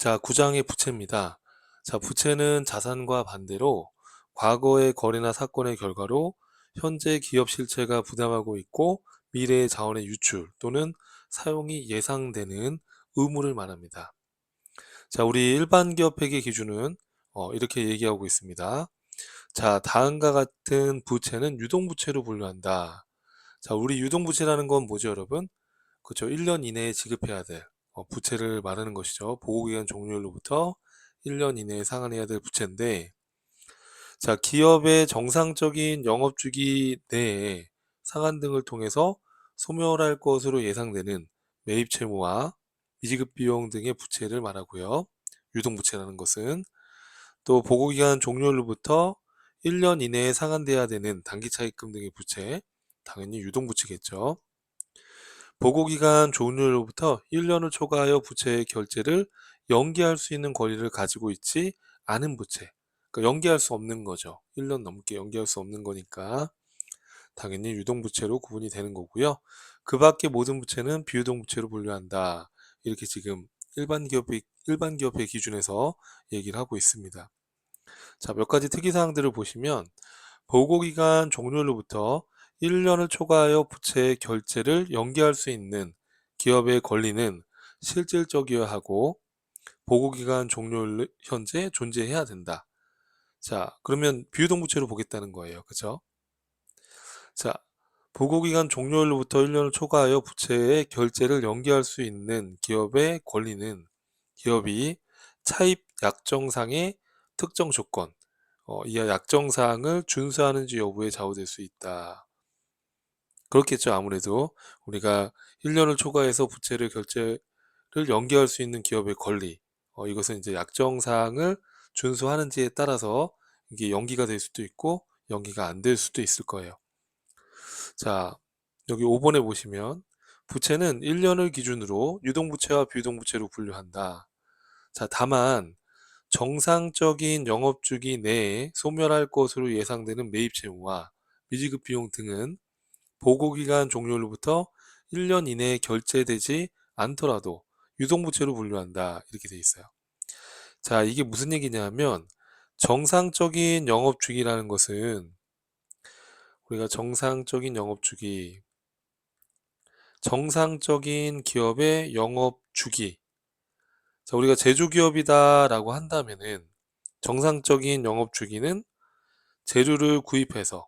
자, 9장의 부채입니다. 자, 부채는 자산과 반대로 과거의 거래나 사건의 결과로 현재 기업 실체가 부담하고 있고 미래의 자원의 유출 또는 사용이 예상되는 의무를 말합니다. 자, 우리 일반 기업 회계 기준은 이렇게 얘기하고 있습니다. 자, 다음과 같은 부채는 유동부채로 분류한다. 자, 우리 유동부채라는 건 뭐죠, 여러분? 그렇죠. 1년 이내에 지급해야 될 부채를 말하는 것이죠. 보고기간 종료일로부터 1년 이내에 상환해야 될 부채인데, 자, 기업의 정상적인 영업주기 내에 상환 등을 통해서 소멸할 것으로 예상되는 매입 채무와 미지급 비용 등의 부채를 말하고요. 유동부채라는 것은 또 보고기간 종료일로부터 1년 이내에 상환돼야 되는 단기차입금 등의 부채, 당연히 유동부채겠죠. 보고기간 종료일로부터 1년을 초과하여 부채의 결제를 연기할 수 있는 권리를 가지고 있지 않은 부채. 그러니까 연기할 수 없는 거죠. 1년 넘게 연기할 수 없는 거니까 당연히 유동부채로 구분이 되는 거고요. 그 밖에 모든 부채는 비유동부채로 분류한다. 이렇게 지금 일반 기업의 기준에서 얘기를 하고 있습니다. 자, 몇 가지 특이사항들을 보시면 보고기간 종료일로부터 1년을 초과하여 부채의 결제를 연기할 수 있는 기업의 권리는 실질적이어야 하고 보고기간 종료일 현재 존재해야 된다. 자, 그러면 비유동부채로 보겠다는 거예요. 그죠? 자, 보고기간 종료일로부터 1년을 초과하여 부채의 결제를 연기할 수 있는 기업의 권리는 기업이 차입 약정상의 특정 조건, 이하 약정사항을 준수하는지 여부에 좌우될 수 있다. 그렇겠죠. 아무래도 우리가 1년을 초과해서 부채를 결제를 연기할 수 있는 기업의 권리, 이것은 이제 약정사항을 준수하는지에 따라서 이게 연기가 될 수도 있고 연기가 안 될 수도 있을 거예요. 자, 여기 5번에 보시면 부채는 1년을 기준으로 유동부채와 비유동부채로 분류한다. 자, 다만 정상적인 영업주기 내에 소멸할 것으로 예상되는 매입 채무와 미지급 비용 등은 보고기간 종료일로부터 1년 이내에 결제되지 않더라도 유동부채로 분류한다. 이렇게 돼 있어요. 자, 이게 무슨 얘기냐면 정상적인 영업주기라는 것은 우리가 정상적인 영업주기, 정상적인 기업의 영업주기. 자, 우리가 제조기업이다라고 한다면은 정상적인 영업주기는 재료를 구입해서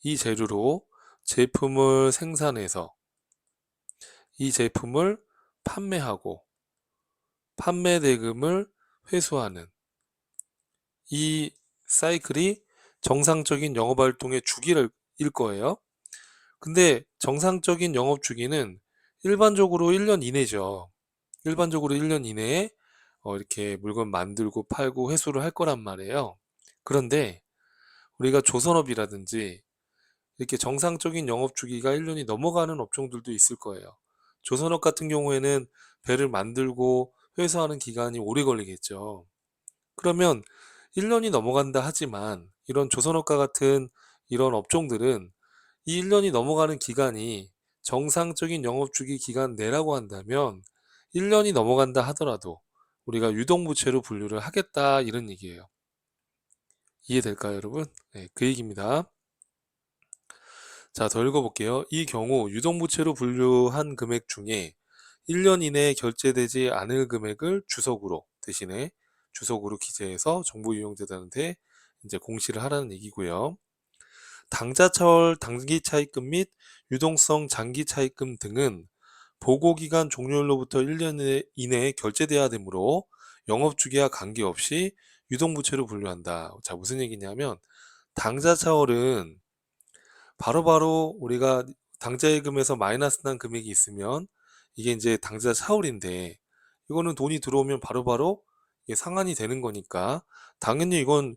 이 재료로 제품을 생산해서 이 제품을 판매하고 판매 대금을 회수하는 이 사이클이 정상적인 영업활동의 주기를 일 거예요. 근데 정상적인 영업 주기는 일반적으로 1년 이내죠. 일반적으로 1년 이내에 이렇게 물건 만들고 팔고 회수를 할 거란 말이에요. 그런데 우리가 조선업이라든지 이렇게 정상적인 영업 주기가 1년이 넘어가는 업종들도 있을 거예요. 조선업 같은 경우에는 배를 만들고 회수하는 기간이 오래 걸리겠죠. 그러면 1년이 넘어간다 하지만 이런 조선업과 같은 이런 업종들은 이 1년이 넘어가는 기간이 정상적인 영업주기 기간 내라고 한다면 1년이 넘어간다 하더라도 우리가 유동부채로 분류를 하겠다 이런 얘기예요. 이해될까요, 여러분? 네, 그 얘기입니다. 자, 더 읽어볼게요. 이 경우 유동부채로 분류한 금액 중에 1년 이내에 결제되지 않을 금액을 대신에 주석으로 기재해서 정보이용재단한테 이제 공시를 하라는 얘기고요. 당자철 단기차입금 및 유동성 장기차입금 등은 보고기간 종료일로부터 1년 이내에 결제돼야 되므로 영업주기와 관계없이 유동부채로 분류한다. 자, 무슨 얘기냐면 당자차월은 바로바로 우리가 당자예금에서 마이너스 난 금액이 있으면 이게 이제 당자 차월인데 이거는 돈이 들어오면 바로바로 이게 상환이 되는 거니까 당연히 이건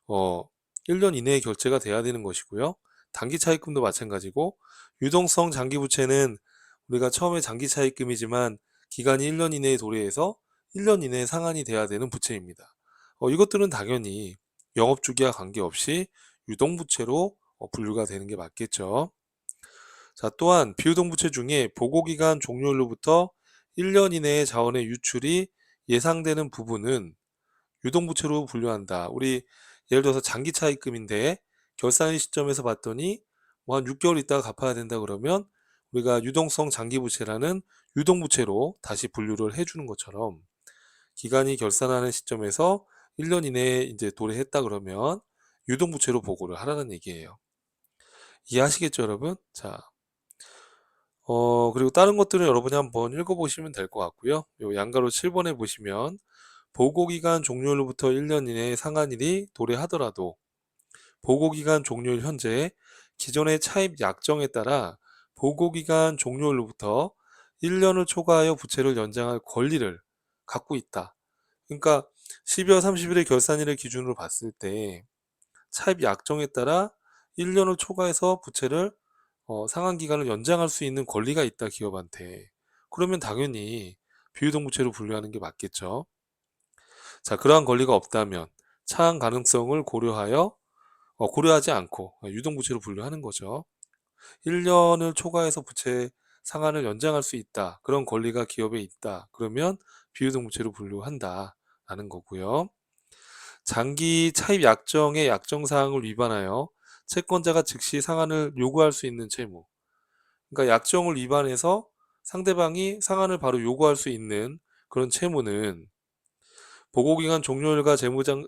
어 1년 이내에 결제가 돼야 되는 것이고요. 단기 차입금도 마찬가지고 유동성 장기 부채는 우리가 처음에 장기 차입금이지만 기간이 1년 이내에 도래해서 1년 이내에 상환이 돼야 되는 부채입니다. 이것들은 당연히 영업 주기와 관계없이 유동부채로 분류가 되는 게 맞겠죠. 자, 또한 비유동부채 중에 보고기간 종료일로부터 1년 이내의 자원의 유출이 예상되는 부분은 유동부채로 분류한다. 우리 예를 들어서 장기 차입금인데 결산 시점에서 봤더니 뭐 한 6개월 있다가 갚아야 된다 그러면 우리가 유동성 장기부채라는 유동부채로 다시 분류를 해주는 것처럼 기간이 결산하는 시점에서 1년 이내에 이제 도래했다 그러면 유동부채로 보고를 하라는 얘기예요. 이해하시겠죠, 여러분? 자, 그리고 다른 것들은 여러분이 한번 읽어보시면 될 것 같고요. 요 양가로 7번에 보시면 보고기간 종료일로부터 1년 이내에 상한일이 도래하더라도 보고기간 종료일 현재 기존의 차입 약정에 따라 보고기간 종료일로부터 1년을 초과하여 부채를 연장할 권리를 갖고 있다. 그러니까 12월 30일의 결산일을 기준으로 봤을 때 차입 약정에 따라 1년을 초과해서 부채를 상한 기간을 연장할 수 있는 권리가 있다, 기업한테. 그러면 당연히 비유동부채로 분류하는 게 맞겠죠. 자, 그러한 권리가 없다면 차항 가능성을 고려하지 않고 유동부채로 분류하는 거죠. 1년을 초과해서 부채 상한을 연장할 수 있다. 그런 권리가 기업에 있다. 그러면 비유동부채로 분류한다. 라는 거고요. 장기 차입 약정의 약정 사항을 위반하여 채권자가 즉시 상한을 요구할 수 있는 채무. 그러니까 약정을 위반해서 상대방이 상한을 바로 요구할 수 있는 그런 채무는 보고기간 종료일과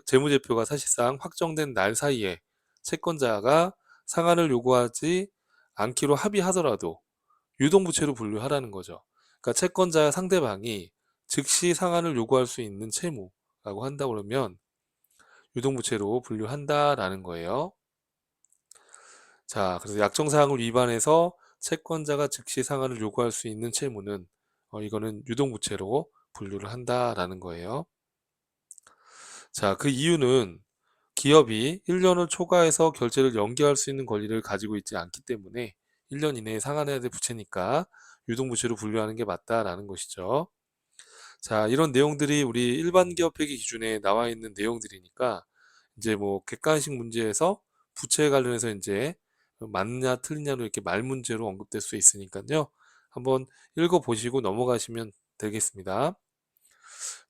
재무제표가 사실상 확정된 날 사이에 채권자가 상한을 요구하지 않기로 합의하더라도 유동부채로 분류하라는 거죠. 그러니까 채권자 상대방이 즉시 상한을 요구할 수 있는 채무라고 한다 그러면 유동부채로 분류한다라는 거예요. 자, 그래서 약정사항을 위반해서 채권자가 즉시 상한을 요구할 수 있는 채무는 이거는 유동부채로 분류를 한다라는 거예요. 자, 그 이유는 기업이 1년을 초과해서 결제를 연기할 수 있는 권리를 가지고 있지 않기 때문에 1년 이내에 상환해야 될 부채니까 유동부채로 분류하는 게 맞다라는 것이죠. 자, 이런 내용들이 우리 일반 기업 회계 기준에 나와 있는 내용들이니까 이제 뭐 객관식 문제에서 부채 관련해서 이제 맞냐 틀리냐로 이렇게 말 문제로 언급될 수 있으니까요. 한번 읽어보시고 넘어가시면 되겠습니다.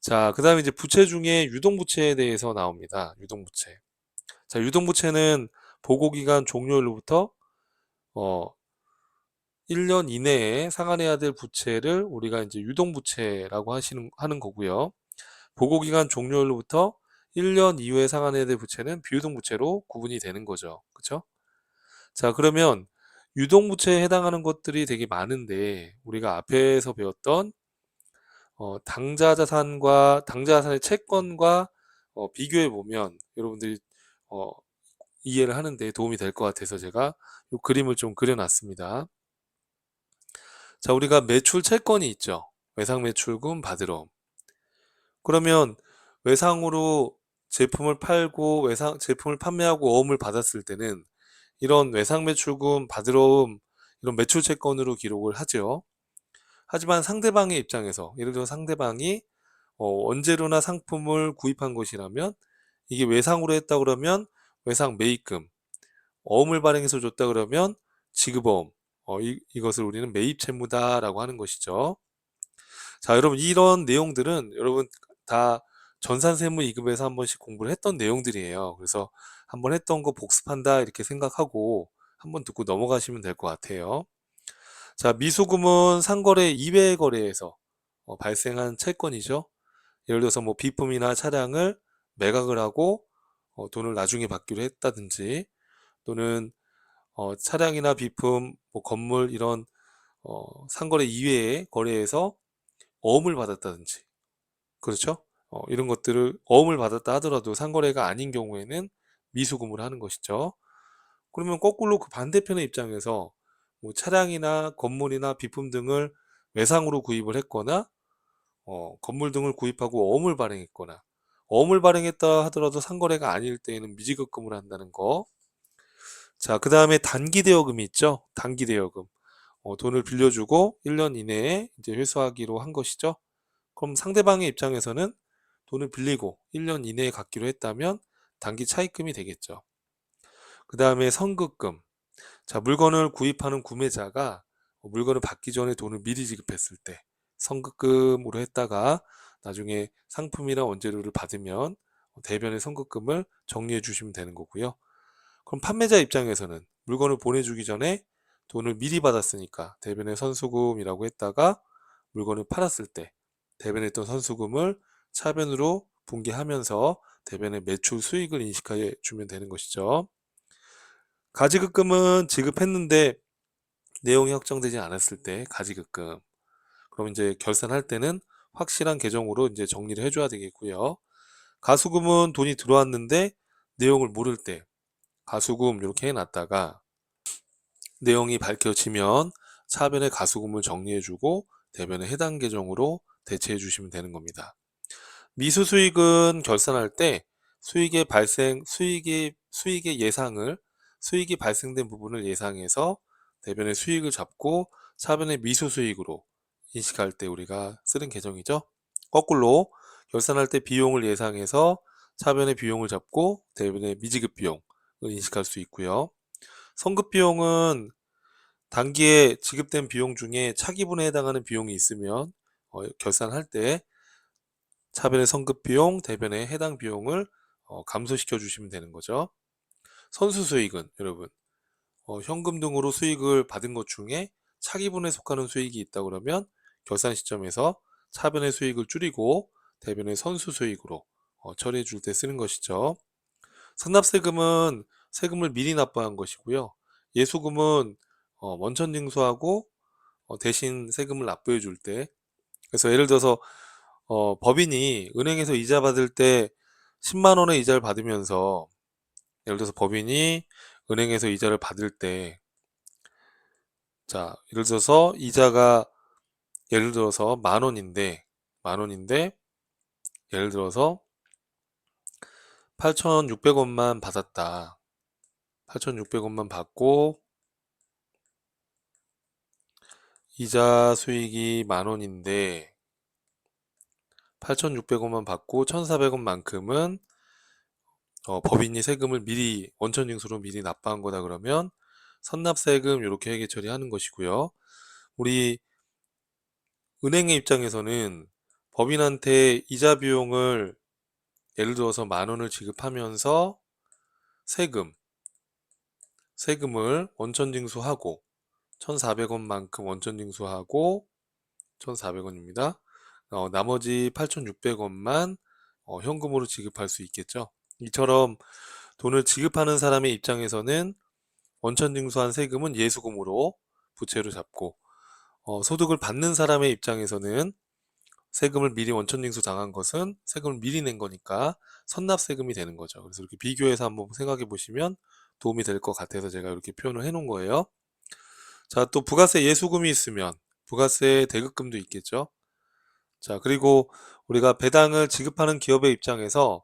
자, 그 다음에 이제 부채 중에 유동부채에 대해서 나옵니다. 유동부채. 자, 유동부채는 보고기간 종료일로부터 어, 1년 이내에 상환해야 될 부채를 우리가 이제 유동부채라고 하는 거고요. 보고기간 종료일로부터 1년 이후에 상환해야 될 부채는 비유동부채로 구분이 되는 거죠. 그렇죠? 자, 그러면 유동부채에 해당하는 것들이 되게 많은데 우리가 앞에서 배웠던 당좌자산의 채권과 비교해 보면 여러분들이 어, 이해를 하는데 도움이 될 것 같아서 제가 이 그림을 좀 그려놨습니다. 자, 우리가 매출 채권이 있죠. 외상매출금 받으러. 그러면 외상으로 제품을 팔고 제품을 판매하고 어음을 받았을 때는 이런 외상매출금 받으러움 이런 매출채권으로 기록을 하죠. 하지만 상대방의 입장에서 예를 들어 상대방이 원재료나 상품을 구입한 것이라면 이게 외상으로 했다 그러면 외상 매입금, 어음을 발행해서 줬다 그러면 지급어음, 이것을 우리는 매입채무다라고 하는 것이죠. 자, 여러분 이런 내용들은 여러분 다 전산세무 2급에서 한 번씩 공부를 했던 내용들이에요. 그래서 한번 했던 거 복습한다 이렇게 생각하고 한번 듣고 넘어가시면 될 것 같아요. 자, 미수금은 상거래 이외의 거래에서 발생한 채권이죠. 예를 들어서 뭐 비품이나 차량을 매각을 하고 돈을 나중에 받기로 했다든지 또는 차량이나 비품, 뭐 건물 이런 상거래 이외의 거래에서 어음을 받았다든지 그렇죠? 이런 것들을 어음을 받았다 하더라도 상거래가 아닌 경우에는 미수금을 하는 것이죠. 그러면 거꾸로 그 반대편의 입장에서 뭐 차량이나 건물이나 비품 등을 외상으로 구입을 했거나 건물 등을 구입하고 어음을 발행했거나 어음을 발행했다 하더라도 상거래가 아닐 때에는 미지급금을 한다는 거. 자, 그 다음에 단기대여금이 있죠. 단기대여금. 돈을 빌려주고 1년 이내에 이제 회수하기로 한 것이죠. 그럼 상대방의 입장에서는 돈을 빌리고 1년 이내에 갚기로 했다면 단기 차입금이 되겠죠. 그 다음에 선급금. 자, 물건을 구입하는 구매자가 물건을 받기 전에 돈을 미리 지급했을 때 선급금으로 했다가 나중에 상품이나 원재료를 받으면 대변의 선급금을 정리해 주시면 되는 거고요. 그럼 판매자 입장에서는 물건을 보내주기 전에 돈을 미리 받았으니까 대변의 선수금이라고 했다가 물건을 팔았을 때 대변했던 선수금을 차변으로 분기하면서 대변의 매출 수익을 인식해 주면 되는 것이죠. 가지급금은 지급했는데 내용이 확정되지 않았을 때 가지급금. 그럼 이제 결산할 때는 확실한 계정으로 이제 정리를 해줘야 되겠고요. 가수금은 돈이 들어왔는데 내용을 모를 때 가수금 이렇게 해놨다가 내용이 밝혀지면 차변의 가수금을 정리해주고 대변의 해당 계정으로 대체해 주시면 되는 겁니다. 미수 수익은 결산할 때 수익이 발생된 부분을 예상해서 대변의 수익을 잡고 차변의 미수 수익으로 인식할 때 우리가 쓰는 계정이죠. 거꾸로 결산할 때 비용을 예상해서 차변의 비용을 잡고 대변의 미지급 비용을 인식할 수 있고요. 선급 비용은 단기에 지급된 비용 중에 차기분에 해당하는 비용이 있으면 결산할 때 차변의 선급 비용, 대변의 해당 비용을 감소시켜 주시면 되는 거죠. 선수 수익은 여러분 현금 등으로 수익을 받은 것 중에 차기분에 속하는 수익이 있다 그러면 결산 시점에서 차변의 수익을 줄이고 대변의 선수 수익으로 처리해 줄 때 쓰는 것이죠. 선납세금은 세금을 미리 납부한 것이고요. 예수금은 원천징수하고 대신 세금을 납부해 줄 때, 그래서 예를 들어서 법인이 은행에서 이자 받을 때 10만 원의 이자를 받으면서, 예를 들어서 법인이 은행에서 이자를 받을 때, 자, 예를 들어서 이자가 예를 들어서 만 원인데 예를 들어서 8,600원만 받았다. 8,600원만 받고 이자 수익이 만 원인데 8,600원만 받고 1,400원만큼은 법인이 세금을 미리 원천징수로 미리 납부한 거다 그러면 선납세금 이렇게 회계 처리하는 것이고요. 우리 은행의 입장에서는 법인한테 이자 비용을 예를 들어서 만 원을 지급하면서 세금을 원천징수하고 1,400원만큼 원천징수하고 1,400원입니다. 나머지 8,600원만 현금으로 지급할 수 있겠죠. 이처럼 돈을 지급하는 사람의 입장에서는 원천징수한 세금은 예수금으로 부채로 잡고 소득을 받는 사람의 입장에서는 세금을 미리 원천징수 당한 것은 세금을 미리 낸 거니까 선납세금이 되는 거죠. 그래서 이렇게 비교해서 한번 생각해 보시면 도움이 될 것 같아서 제가 이렇게 표현을 해 놓은 거예요. 자, 또 부가세 예수금이 있으면 부가세 대급금도 있겠죠. 자, 그리고 우리가 배당을 지급하는 기업의 입장에서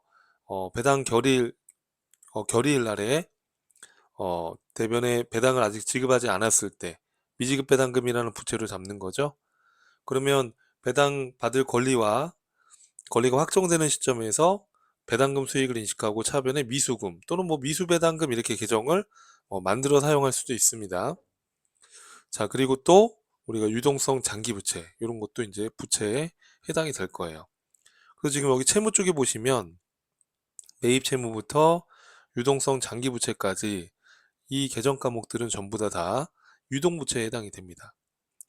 배당 결의일 날에 대변에 배당을 아직 지급하지 않았을 때 미지급 배당금이라는 부채를 잡는 거죠. 그러면 배당 받을 권리가 확정되는 시점에서 배당금 수익을 인식하고 차변에 미수금 또는 뭐 미수배당금 이렇게 계정을 만들어 사용할 수도 있습니다. 자, 그리고 또 우리가 유동성 장기부채 이런 것도 이제 부채에 해당이 될 거예요. 그래서 지금 여기 채무 쪽에 보시면 매입 채무부터 유동성 장기부채까지 이 계정 과목들은 전부 다 유동부채에 해당이 됩니다.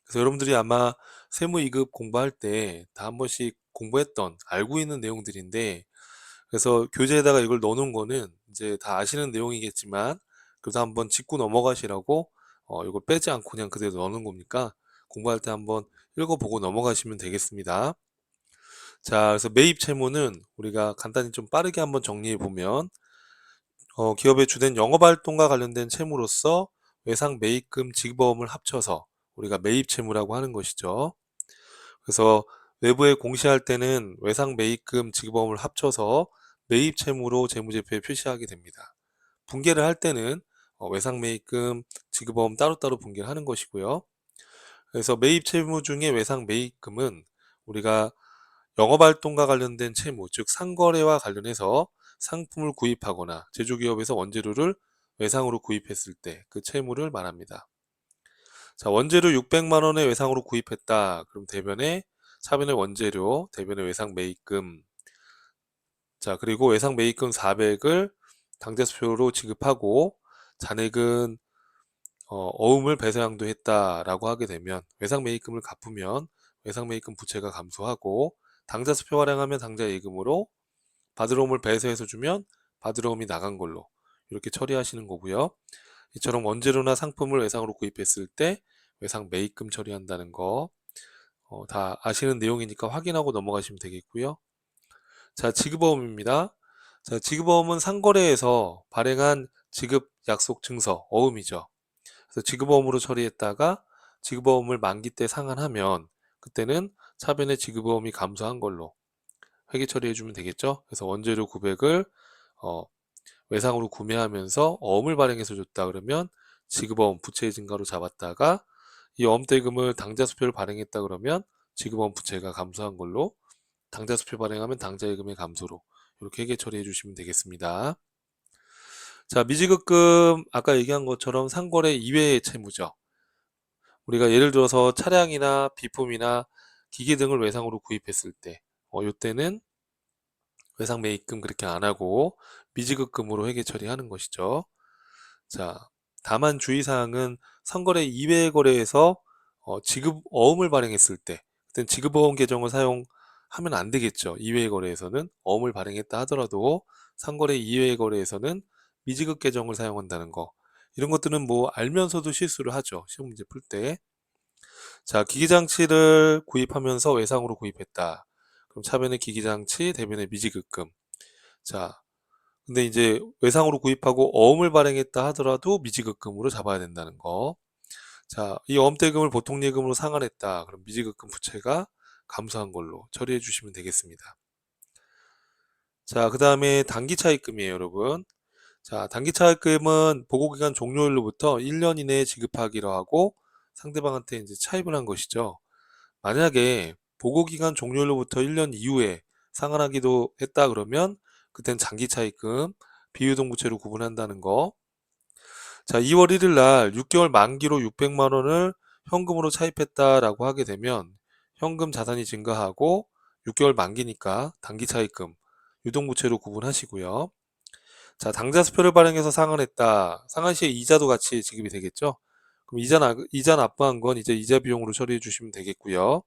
그래서 여러분들이 아마 세무이급 공부할 때 다 한 번씩 공부했던 알고 있는 내용들인데, 그래서 교재에다가 이걸 넣어놓은 거는 이제 다 아시는 내용이겠지만 그래도 한번 짚고 넘어가시라고 이걸 빼지 않고 그냥 그대로 넣는 거니까 공부할 때 한번 읽어보고 넘어가시면 되겠습니다. 자, 그래서 매입 채무는 우리가 간단히 좀 빠르게 한번 정리해 보면 기업의 주된 영업활동과 관련된 채무로서 외상 매입금 지급보험을 합쳐서 우리가 매입 채무라고 하는 것이죠. 그래서 외부에 공시할 때는 외상 매입금 지급보험을 합쳐서 매입 채무로 재무제표에 표시하게 됩니다. 분계를 할 때는 외상 매입금 지급보험 따로따로 분계를 하는 것이고요. 그래서 매입 채무 중에 외상 매입금은 우리가 영업활동과 관련된 채무, 즉 상거래와 관련해서 상품을 구입하거나 제조기업에서 원재료를 외상으로 구입했을 때 그 채무를 말합니다. 자, 원재료 600만 원에 외상으로 구입했다. 그럼 대변에 차변의 원재료, 대변의 외상 매입금. 자, 그리고 외상 매입금 400을 당대수표로 지급하고 잔액은 어음을 배상도했다라고 하게 되면 외상 매입금을 갚으면 외상 매입금 부채가 감소하고 당자수표 발행하면 당자 예금으로 받으러옴을 배서해서 주면 받으러옴이 나간 걸로 이렇게 처리하시는 거고요. 이처럼 원재료나 상품을 외상으로 구입했을 때 외상 매입금 처리한다는 거 다 아시는 내용이니까 확인하고 넘어가시면 되겠고요. 자, 지급어음입니다. 자, 지급어음은 상거래에서 발행한 지급 약속 증서, 어음이죠. 그래서 지급어음으로 처리했다가 지급어음을 만기 때 상환하면 그때는 차변의 지급어음이 감소한 걸로 회계 처리해주면 되겠죠. 그래서 원재료 900을 외상으로 구매하면서 어음을 발행해서 줬다 그러면 지급어음 부채의 증가로 잡았다가 이 어음대금을 당자수표를 발행했다 그러면 지급어음 부채가 감소한 걸로 당자수표 발행하면 당자예금의 감소로 이렇게 회계 처리해 주시면 되겠습니다. 자, 미지급금 아까 얘기한 것처럼 상거래 이외의 채무죠. 우리가 예를 들어서 차량이나 비품이나 기계 등을 외상으로 구입했을 때 이때는 외상 매입금 그렇게 안 하고 미지급금으로 회계 처리하는 것이죠. 자, 다만 주의사항은 상거래 이외의 거래에서 지급 어음을 발행했을 때 그땐 지급어음 계정을 사용하면 안 되겠죠. 이외의 거래에서는 어음을 발행했다 하더라도 상거래 이외의 거래에서는 미지급 계정을 사용한다는 거 이런 것들은 뭐 알면서도 실수를 하죠. 시험 문제 풀 때. 자, 기기장치를 구입하면서 외상으로 구입했다. 그럼 차변의 기기장치, 대변의 미지급금. 자, 근데 이제 외상으로 구입하고 어음을 발행했다 하더라도 미지급금으로 잡아야 된다는 거. 자, 이 어음대금을 보통예금으로 상환했다. 그럼 미지급금 부채가 감소한 걸로 처리해 주시면 되겠습니다. 자, 그 다음에 단기차입금이에요, 여러분. 자, 단기차입금은 보고기간 종료일로부터 1년 이내에 지급하기로 하고 상대방한테 이제 차입을 한 것이죠. 만약에 보고기간 종료일로부터 1년 이후에 상환하기도 했다 그러면 그땐 장기차입금, 비유동부채로 구분한다는 거. 자, 2월 1일 날 6개월 만기로 600만 원을 현금으로 차입했다라고 하게 되면 현금 자산이 증가하고 6개월 만기니까 단기차입금, 유동부채로 구분하시고요. 자, 당자수표를 발행해서 상환했다. 상환 시에 이자도 같이 지급이 되겠죠? 그럼 이자 납부한 건 이제 이자 비용으로 처리해 주시면 되겠고요.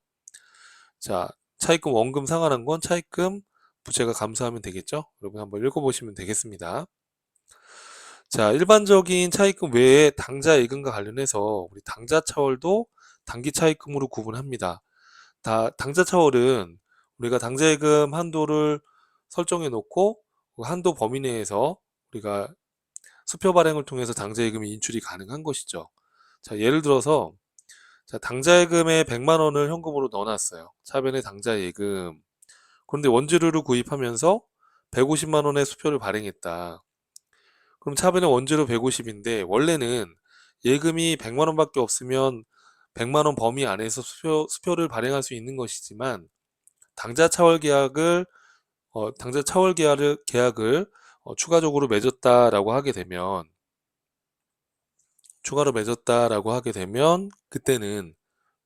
자, 차입금 원금 상환한 건 차입금 부채가 감소하면 되겠죠? 여러분 한번 읽어보시면 되겠습니다. 자, 일반적인 차입금 외에 당자 예금과 관련해서 우리 당자 차월도 단기 차입금으로 구분합니다. 당자 차월은 우리가 당자 예금 한도를 설정해 놓고 그 한도 범위 내에서 우리가 수표 발행을 통해서 당자 예금이 인출이 가능한 것이죠. 자, 예를 들어서 자, 당자 예금에 100만 원을 현금으로 넣어놨어요. 차변에 당자 예금. 그런데 원재료를 구입하면서 150만 원의 수표를 발행했다. 그럼 차변의 원재료 150인데 원래는 예금이 100만 원밖에 없으면 100만 원 범위 안에서 수표를 발행할 수 있는 것이지만 당자 차월 계약을 추가적으로 맺었다라고 하게 되면 그때는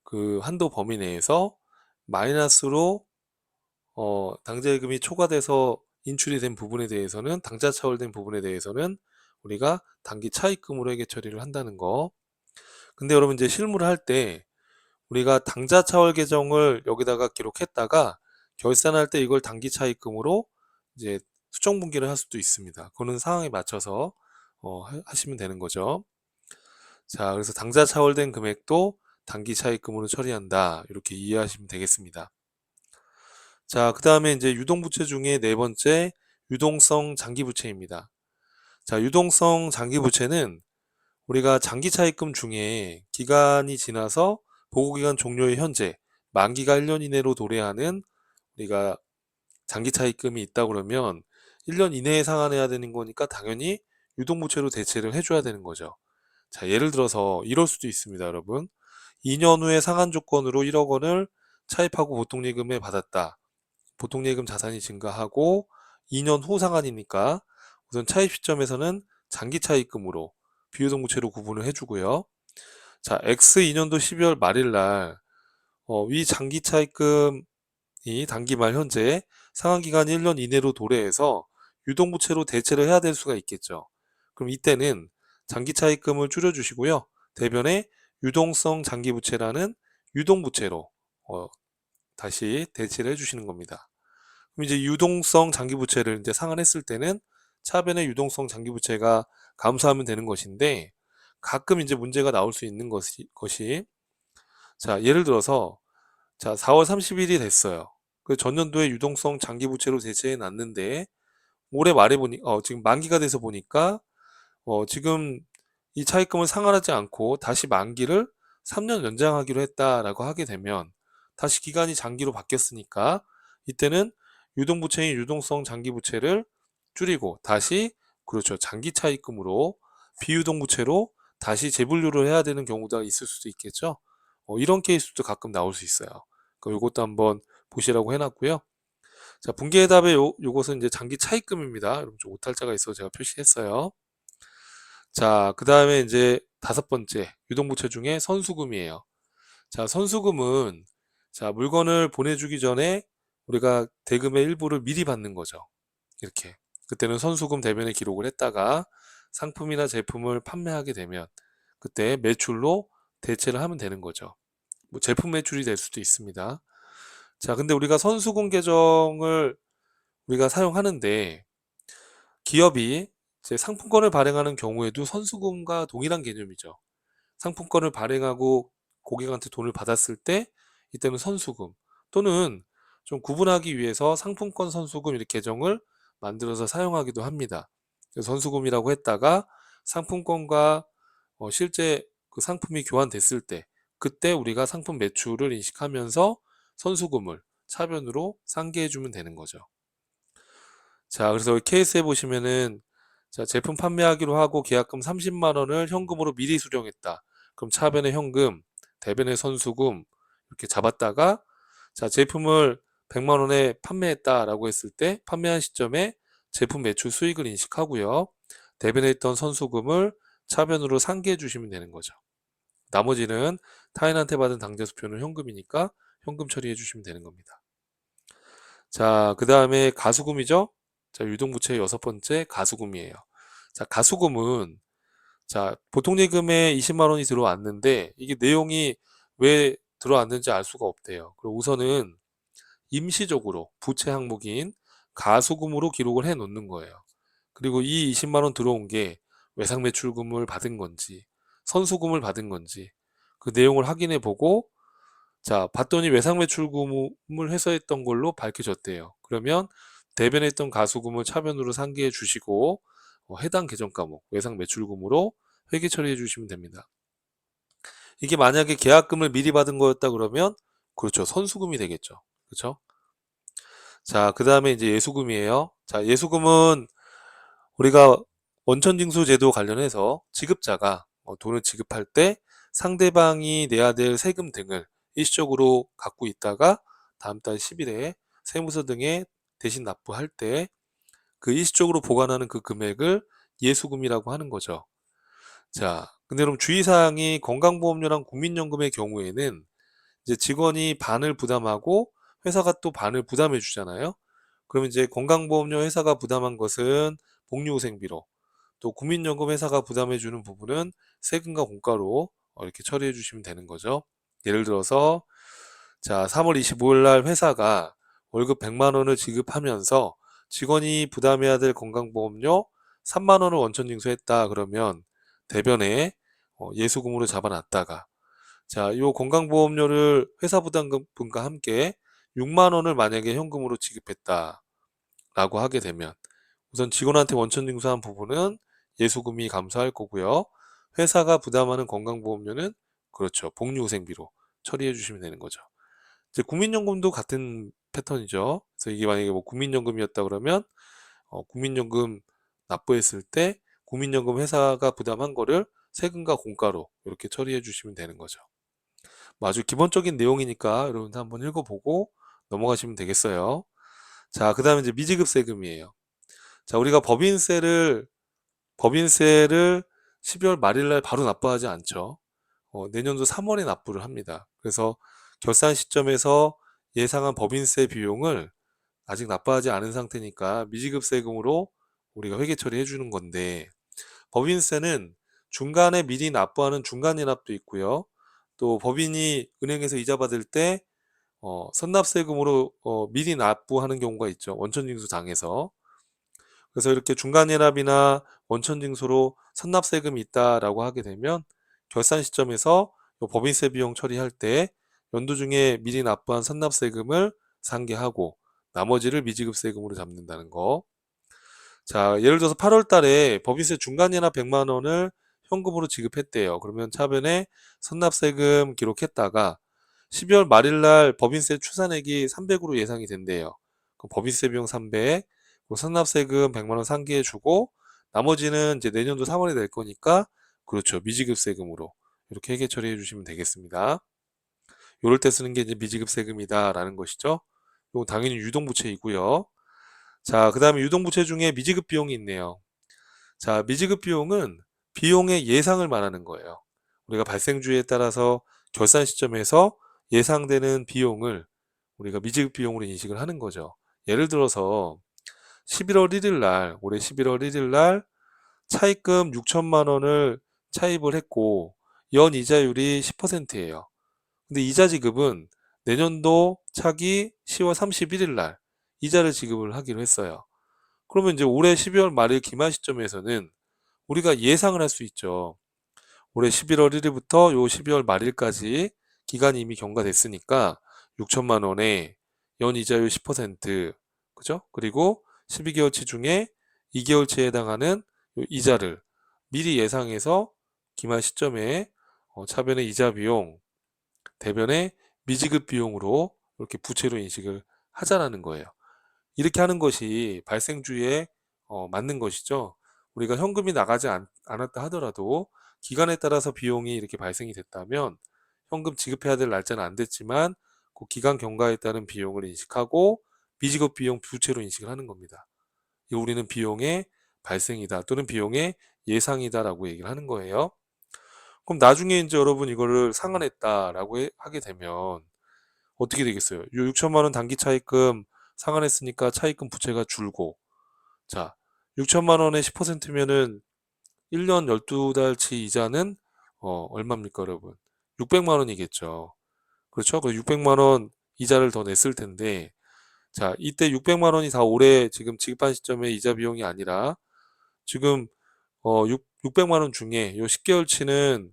그 한도 범위 내에서 마이너스로 당자예금이 초과돼서 인출이 된 부분에 대해서는 당자 차월된 부분에 대해서는 우리가 단기 차입금으로 회계 처리를 한다는 거. 근데 여러분 이제 실무를 할 때 우리가 당자 차월 계정을 여기다가 기록했다가 결산할 때 이걸 단기 차입금으로 이제 수정 분기를 할 수도 있습니다. 그거는 상황에 맞춰서 하시면 되는 거죠. 자, 그래서 당자 차월된 금액도 단기 차입금으로 처리한다. 이렇게 이해하시면 되겠습니다. 자, 그 다음에 이제 유동부채 중에 네 번째 유동성 장기부채입니다. 자, 유동성 장기부채는 우리가 장기차입금 중에 기간이 지나서 보고기간 종료의 현재 만기가 1년 이내로 도래하는 우리가 장기차입금이 있다 그러면 1년 이내에 상환해야 되는 거니까 당연히 유동부채로 대체를 해줘야 되는 거죠. 자, 예를 들어서 이럴 수도 있습니다, 여러분. 2년 후에 상환 조건으로 1억 원을 차입하고 보통예금에 받았다. 보통예금 자산이 증가하고 2년 후 상환이니까 우선 차입 시점에서는 장기차입금으로 비유동부채로 구분을 해주고요. 자, X 2년도 12월 말일 날 위 장기 차입금이 단기 말 현재 상환기간 1년 이내로 도래해서 유동부채로 대체를 해야 될 수가 있겠죠. 그럼 이때는 장기 차입금을 줄여주시고요. 대변에 유동성 장기부채라는 유동부채로 다시 대체를 해주시는 겁니다. 그럼 이제 유동성 장기부채를 이제 상환했을 때는 차변의 유동성 장기부채가 감소하면 되는 것인데, 가끔 이제 문제가 나올 수 있는 것이 자, 예를 들어서 자, 4월 30일이 됐어요. 그 전년도에 유동성 장기부채로 대체해 놨는데 올해 말에 보니 지금 만기가 돼서 보니까 지금 이 차입금을 상환하지 않고 다시 만기를 3년 연장하기로 했다라고 하게 되면 다시 기간이 장기로 바뀌었으니까 이때는 유동부채인 유동성 장기부채를 줄이고 다시, 그렇죠, 장기 차입금으로 비유동부채로 다시 재분류를 해야 되는 경우가 있을 수도 있겠죠. 이런 케이스도 가끔 나올 수 있어요. 이것도 한번 보시라고 해놨고요. 자, 분기해답의 요것은 이제 장기 차입금입니다. 여러분 좀 오탈자가 있어서 제가 표시했어요. 자, 그 다음에 이제 다섯 번째 유동부채 중에 선수금이에요. 자, 선수금은 자, 물건을 보내주기 전에 우리가 대금의 일부를 미리 받는 거죠. 이렇게. 그때는 선수금 대변에 기록을 했다가 상품이나 제품을 판매하게 되면 그때 매출로 대체를 하면 되는 거죠. 뭐 제품 매출이 될 수도 있습니다. 자, 근데 우리가 선수금 계정을 우리가 사용하는데 기업이 이제 상품권을 발행하는 경우에도 선수금과 동일한 개념이죠. 상품권을 발행하고 고객한테 돈을 받았을 때 이때는 선수금, 또는 좀 구분하기 위해서 상품권 선수금 이렇게 계정을 만들어서 사용하기도 합니다. 선수금이라고 했다가 상품권과 실제 그 상품이 교환됐을 때 그때 우리가 상품 매출을 인식하면서 선수금을 차변으로 상계해 주면 되는 거죠. 자, 그래서 케이스에 보시면은 자, 제품 판매하기로 하고 계약금 30만 원을 현금으로 미리 수령했다. 그럼 차변의 현금, 대변의 선수금 이렇게 잡았다가 자, 제품을 100만 원에 판매했다라고 했을 때 판매한 시점에 제품 매출 수익을 인식하고요. 대변에 있던 선수금을 차변으로 상계해 주시면 되는 거죠. 나머지는 타인한테 받은 당좌수표는 현금이니까 현금 처리해 주시면 되는 겁니다. 자, 그 다음에 가수금이죠. 자, 유동부채 여섯 번째 가수금이에요. 자, 가수금은 자, 보통 예금에 20만 원이 들어왔는데 이게 내용이 왜 들어왔는지 알 수가 없대요. 그리고 우선은 임시적으로 부채 항목인 가수금으로 기록을 해 놓는 거예요. 그리고 이 20만 원 들어온 게 외상매출금을 받은 건지 선수금을 받은 건지 그 내용을 확인해 보고 자, 봤더니 외상매출금을 회수했던 걸로 밝혀졌대요. 그러면 대변에 있던 가수금을 차변으로 상기해 주시고 해당 계정 과목 외상매출금으로 회계 처리해 주시면 됩니다. 이게 만약에 계약금을 미리 받은 거였다 그러면 그렇죠, 선수금이 되겠죠. 그렇죠? 자, 그 다음에 이제 예수금이에요. 자, 예수금은 우리가 원천징수 제도 관련해서 지급자가 돈을 지급할 때 상대방이 내야 될 세금 등을 일시적으로 갖고 있다가 다음 달 10일에 세무서 등에 대신 납부할 때 그 일시적으로 보관하는 그 금액을 예수금이라고 하는 거죠. 자, 근데 그럼 주의사항이 건강보험료랑 국민연금의 경우에는 이제 직원이 반을 부담하고 회사가 또 반을 부담해 주잖아요. 그러면 이제 건강보험료 회사가 부담한 것은 복리후생비로, 또 국민연금 회사가 부담해 주는 부분은 세금과 공과로 이렇게 처리해 주시면 되는 거죠. 예를 들어서 자, 3월 25일 날 회사가 월급 100만 원을 지급하면서 직원이 부담해야 될 건강보험료 3만 원을 원천 징수했다 그러면 대변에 예수금으로 잡아놨다가 자, 요 건강보험료를 회사 부담금과 함께 6만 원을 만약에 현금으로 지급했다라고 하게 되면 우선 직원한테 원천 징수한 부분은 예수금이 감소할 거고요. 회사가 부담하는 건강보험료는 그렇죠, 복리후생비로 처리해 주시면 되는 거죠. 이제 국민연금도 같은 패턴이죠. 그래서 이게 만약에 뭐 국민연금이었다 그러면 국민연금 납부했을 때 국민연금 회사가 부담한 거를 세금과 공과로 이렇게 처리해 주시면 되는 거죠. 뭐 아주 기본적인 내용이니까 여러분들 한번 읽어보고 넘어가시면 되겠어요. 자, 그 다음에 이제 미지급 세금이에요. 자, 우리가 법인세를 12월 말일 날 바로 납부하지 않죠. 내년도 3월에 납부를 합니다. 그래서 결산 시점에서 예상한 법인세 비용을 아직 납부하지 않은 상태니까 미지급 세금으로 우리가 회계 처리해 주는 건데, 법인세는 중간에 미리 납부하는 중간이납도 있고요. 또 법인이 은행에서 이자 받을 때 선납세금으로 미리 납부하는 경우가 있죠. 원천징수장에서. 그래서 이렇게 중간이납이나 원천징수로 선납세금이 있다라고 하게 되면 결산 시점에서 법인세 비용 처리할 때 연도 중에 미리 납부한 선납세금을 상계하고 나머지를 미지급세금으로 잡는다는 거. 자, 예를 들어서 8월 달에 법인세 중간이납 100만 원을 현금으로 지급했대요. 그러면 차변에 선납세금 기록했다가 12월 말일 날 법인세 추산액이 300으로 예상이 된대요. 그럼 법인세 비용 300, 선납세금 100만 원 상기해주고 나머지는 이제 내년도 3월에 낼 거니까 그렇죠. 미지급세금으로 이렇게 회계 처리해 주시면 되겠습니다. 요럴 때 쓰는 게 이제 미지급세금이다라는 것이죠. 이건 당연히 유동부채이고요. 자, 그 다음에 유동부채 중에 미지급 비용이 있네요. 자, 미지급 비용은 비용의 예상을 말하는 거예요. 우리가 발생주의에 따라서 결산 시점에서 예상되는 비용을 우리가 미지급 비용으로 인식을 하는 거죠. 예를 들어서 11월 1일 날, 올해 11월 1일 날 차입금 6천만 원을 차입을 했고 연 이자율이 10%예요. 근데 이자 지급은 내년도 차기 10월 31일 날 이자를 지급을 하기로 했어요. 그러면 이제 올해 12월 말일 기말 시점에서는 우리가 예상을 할 수 있죠. 올해 11월 1일부터 요 12월 말일까지 기간이 이미 경과됐으니까 6천만 원에 연이자율 10%, 그죠? 그리고 12개월치 중에 2개월치에 해당하는 요 이자를 미리 예상해서 기말 시점에 차변의 이자 비용, 대변의 미지급 비용으로 이렇게 부채로 인식을 하자라는 거예요. 이렇게 하는 것이 발생주의에 맞는 것이죠. 우리가 현금이 나가지 않았다 하더라도 기간에 따라서 비용이 이렇게 발생이 됐다면 현금 지급해야 될 날짜는 안 됐지만 그 기간 경과에 따른 비용을 인식하고 미지급 비용 부채로 인식을 하는 겁니다. 이거 우리는 비용의 발생이다 또는 비용의 예상이다라고 얘기를 하는 거예요. 그럼 나중에 이제 여러분 이거를 상환했다라고 하게 되면 어떻게 되겠어요? 요 6천만 원 단기 차입금 상환했으니까 차입금 부채가 줄고, 자, 6천만 원에 10%면은 1년 12달치 이자는 얼마입니까, 여러분? 600만 원이겠죠. 그렇죠? 그 600만 원 이자를 더 냈을 텐데, 자, 이때 600만 원이 다 올해 지금 지급한 시점에 이자 비용이 아니라 지금 600만 원 중에 요 10개월치는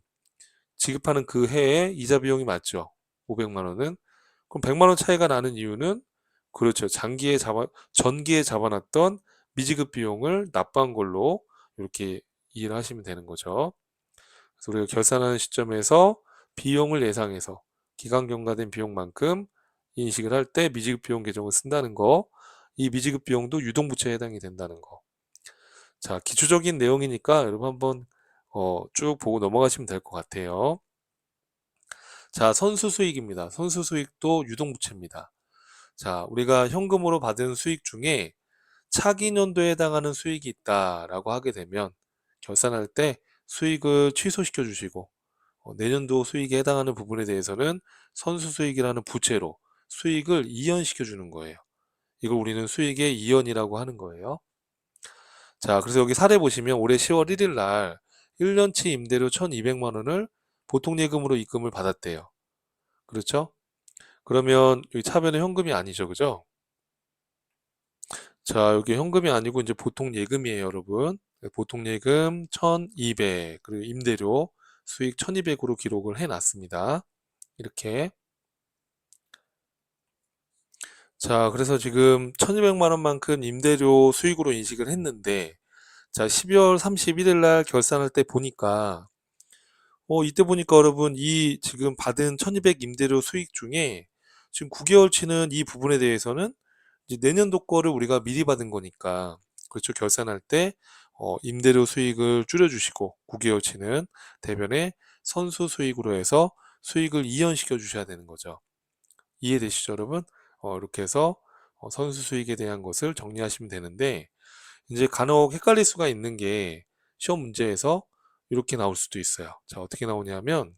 지급하는 그 해에 이자 비용이 맞죠. 500만 원은. 그럼 100만 원 차이가 나는 이유는 그렇죠. 전기에 잡아놨던 미지급 비용을 납부한 걸로 이렇게 이해를 하시면 되는 거죠. 그래서 우리가 결산하는 시점에서 비용을 예상해서 기간 경과된 비용만큼 인식을 할 때 미지급 비용 계정을 쓴다는 거, 이 미지급 비용도 유동부채에 해당이 된다는 거. 자, 기초적인 내용이니까 여러분 한번 쭉 보고 넘어가시면 될 것 같아요. 자, 선수수익입니다. 선수수익도 유동부채입니다. 자, 우리가 현금으로 받은 수익 중에 차기 년도에 해당하는 수익이 있다라고 하게 되면 결산할 때 수익을 취소시켜 주시고 내년도 수익에 해당하는 부분에 대해서는 선수수익이라는 부채로 수익을 이연시켜 주는 거예요. 이걸 우리는 수익의 이연이라고 하는 거예요. 자, 그래서 여기 사례 보시면 올해 10월 1일 날 1년치 임대료 1,200만 원을 보통예금으로 입금을 받았대요. 그렇죠? 그러면 여기 차변은 현금이 아니죠, 그죠? 자, 여기 현금이 아니고 이제 보통 예금이에요, 여러분. 보통 예금 1,200, 그리고 임대료 수익 1,200으로 기록을 해놨습니다. 이렇게. 자, 그래서 지금 1,200만 원만큼 임대료 수익으로 인식을 했는데, 자, 12월 31일 날 결산할 때 보니까, 이때 보니까 여러분, 이 지금 받은 1,200 임대료 수익 중에 지금 9개월치는 이 부분에 대해서는 이제 내년도 거를 우리가 미리 받은 거니까, 그렇죠. 결산할 때 임대료 수익을 줄여주시고 9개월치는 대변에 선수 수익으로 해서 수익을 이연시켜 주셔야 되는 거죠. 이해되시죠, 여러분? 이렇게 해서 선수 수익에 대한 것을 정리하시면 되는데, 이제 간혹 헷갈릴 수가 있는 게 시험 문제에서 이렇게 나올 수도 있어요. 자, 어떻게 나오냐면,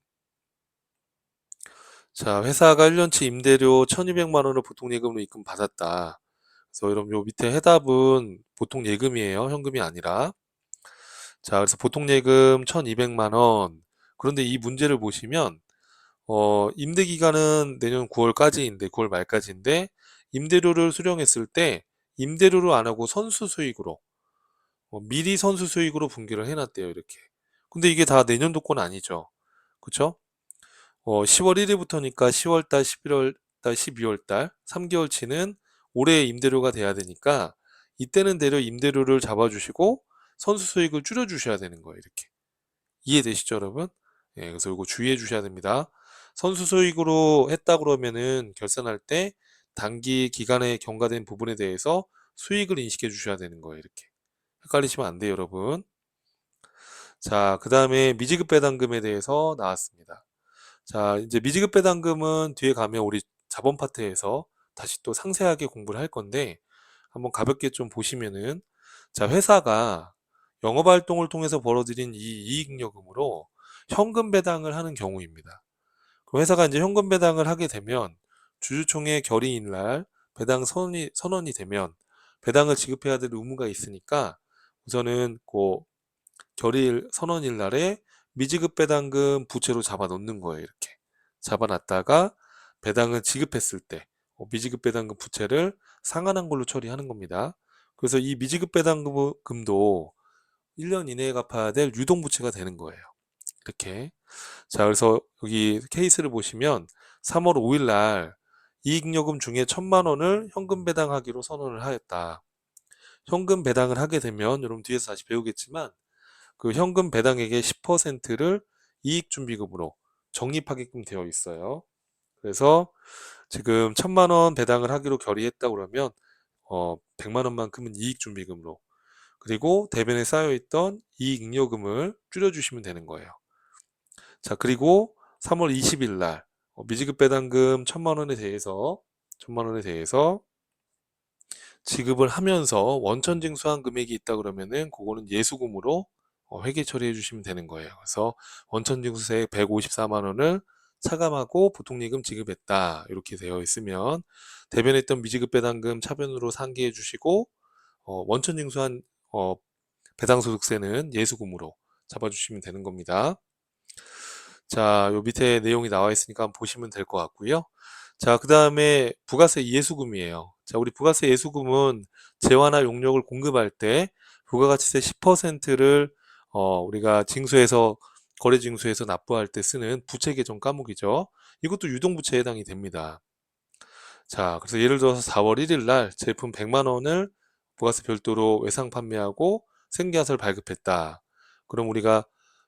자, 회사가 1년치 임대료 1,200만 원을 보통 예금으로 입금받았다. 그래서 여러분 요 밑에 해답은 보통 예금이에요. 현금이 아니라. 자, 그래서 보통 예금 1,200만 원. 그런데 이 문제를 보시면 임대 기간은 내년 9월까지인데 9월 말까지인데 임대료를 수령했을 때 임대료로 안 하고 선수 수익으로 미리 선수 수익으로 분기를 해놨대요. 이렇게. 근데 이게 다 내년도 건 아니죠. 그쵸? 10월 1일부터니까 10월달, 11월달, 12월달 3개월치는 올해 임대료가 돼야 되니까 이때는 대려 임대료를 잡아주시고 선수 수익을 줄여주셔야 되는 거예요. 이렇게. 이해되시죠, 여러분? 예, 그래서 이거 주의해 주셔야 됩니다. 선수 수익으로 했다 그러면은 결산할 때 단기 기간에 경과된 부분에 대해서 수익을 인식해 주셔야 되는 거예요. 이렇게. 헷갈리시면 안 돼요, 여러분. 자, 그 다음에 미지급 배당금에 대해서 나왔습니다. 자, 이제 미지급 배당금은 뒤에 가면 우리 자본 파트에서 다시 또 상세하게 공부를 할 건데 한번 가볍게 좀 보시면은 자, 회사가 영업 활동을 통해서 벌어들인 이 이익잉여금으로 현금 배당을 하는 경우입니다. 그 회사가 이제 현금 배당을 하게 되면 주주총회 결의인 날 배당 선언이 되면 배당을 지급해야 될 의무가 있으니까 우선은 그 결의일 선언일 날에 미지급 배당금 부채로 잡아 놓는 거예요. 이렇게 잡아놨다가 배당을 지급했을 때 미지급 배당금 부채를 상환한 걸로 처리하는 겁니다. 그래서 이 미지급 배당금도 1년 이내에 갚아야 될 유동부채가 되는 거예요. 이렇게. 자, 그래서 여기 케이스를 보시면 3월 5일 날 이익잉여금 중에 1,000만 원을 현금 배당하기로 선언을 하였다. 현금 배당을 하게 되면 여러분 뒤에서 다시 배우겠지만 그 현금 배당액의 10%를 이익준비금으로 적립하게끔 되어 있어요. 그래서 지금 1,000만 원 배당을 하기로 결의했다 그러면 100만 원만큼은 이익준비금으로 그리고 대변에 쌓여있던 이익잉여금을 줄여주시면 되는 거예요. 자, 그리고 3월 20일 날 미지급 배당금 1,000만 원에 대해서 지급을 하면서 원천 징수한 금액이 있다 그러면은 그거는 예수금으로 회계 처리해 주시면 되는 거예요. 그래서 원천 징수세 154만 원을 차감하고 보통예금 지급했다. 이렇게 되어 있으면 대변했던 미지급 배당금 차변으로 상기해 주시고 원천 징수한 배당소득세는 예수금으로 잡아주시면 되는 겁니다. 자, 요 밑에 내용이 나와 있으니까 한번 보시면 될 것 같고요. 자, 그 다음에 부가세 예수금이에요. 자, 우리 부가세 예수금은 재화나 용역을 공급할 때 부가가치세 10%를 우리가 징수해서 거래 징수해서 납부할 때 쓰는 부채 개정 과목이죠. 이것도 유동부채에 해당이 됩니다. 자, 그래서 예를 들어서 4월 1일 날 제품 100만 원을 부가세 별도로 외상 판매하고 생계화설 발급했다. 그럼 우리가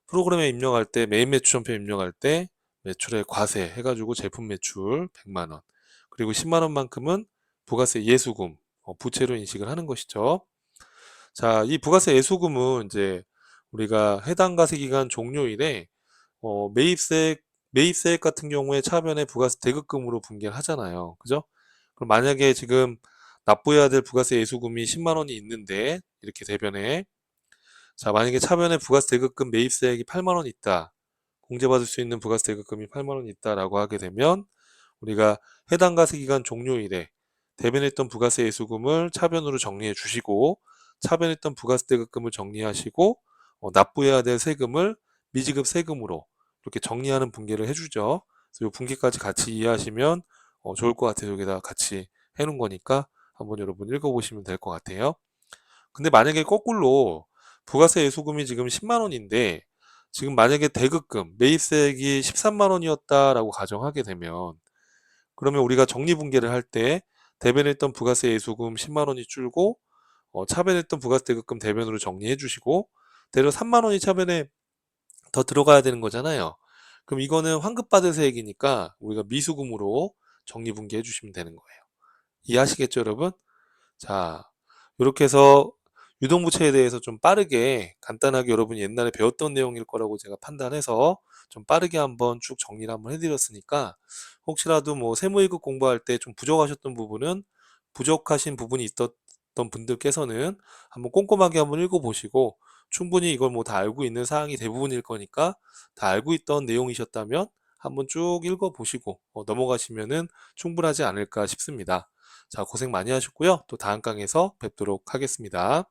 프로그램에 입력할 때 메인 매출원표 입력할 때 매출의 과세 해가지고 제품 매출 100만 원 그리고 10만 원만큼은 부가세 예수금 부채로 인식을 하는 것이죠. 자, 이 부가세 예수금은 이제 우리가 해당 과세 기간 종료일에 매입세액 같은 경우에 차변에 부가세 대급금으로 분개를 하잖아요. 그죠? 그럼 만약에 지금 납부해야 될 부가세 예수금이 10만 원이 있는데 이렇게 대변에 자, 만약에 차변에 부가세 대급금 매입세액이 8만 원 있다. 공제받을 수 있는 부가세 대급금이 8만 원 있다라고 하게 되면 우리가 해당 과세 기간 종료일에 대변했던 부가세 예수금을 차변으로 정리해 주시고 차변했던 부가세 대급금을 정리하시고 납부해야 될 세금을 미지급 세금으로 이렇게 정리하는 분개를 해주죠. 그래서 이 분개까지 같이 이해하시면 좋을 것 같아요. 여기다 같이 해놓은 거니까 한번 여러분 읽어보시면 될 것 같아요. 근데 만약에 거꾸로 부가세 예수금이 지금 10만 원인데 지금 만약에 대급금 매입세액이 13만 원이었다라고 가정하게 되면 그러면 우리가 적립분개를 할 때 대변했던 부가세 예수금 10만 원이 줄고 차변했던 부가세 대급금 대변으로 정리해 주시고 대략 3만 원이 차변에 더 들어가야 되는 거잖아요. 그럼 이거는 환급받을 세액이니까 우리가 미수금으로 적립분개해 주시면 되는 거예요. 이해하시겠죠, 여러분? 자, 이렇게 해서 유동부채에 대해서 좀 빠르게 간단하게 여러분이 옛날에 배웠던 내용일 거라고 제가 판단해서 좀 빠르게 한번 쭉 정리를 한번 해드렸으니까 혹시라도 뭐 세무일급 공부할 때 좀 부족하셨던 부분은 부족하신 부분이 있었던 분들께서는 한번 꼼꼼하게 한번 읽어보시고 충분히 이걸 뭐 다 알고 있는 사항이 대부분일 거니까 다 알고 있던 내용이셨다면 한번 쭉 읽어보시고 넘어가시면은 충분하지 않을까 싶습니다. 자, 고생 많이 하셨고요. 또 다음 강에서 뵙도록 하겠습니다.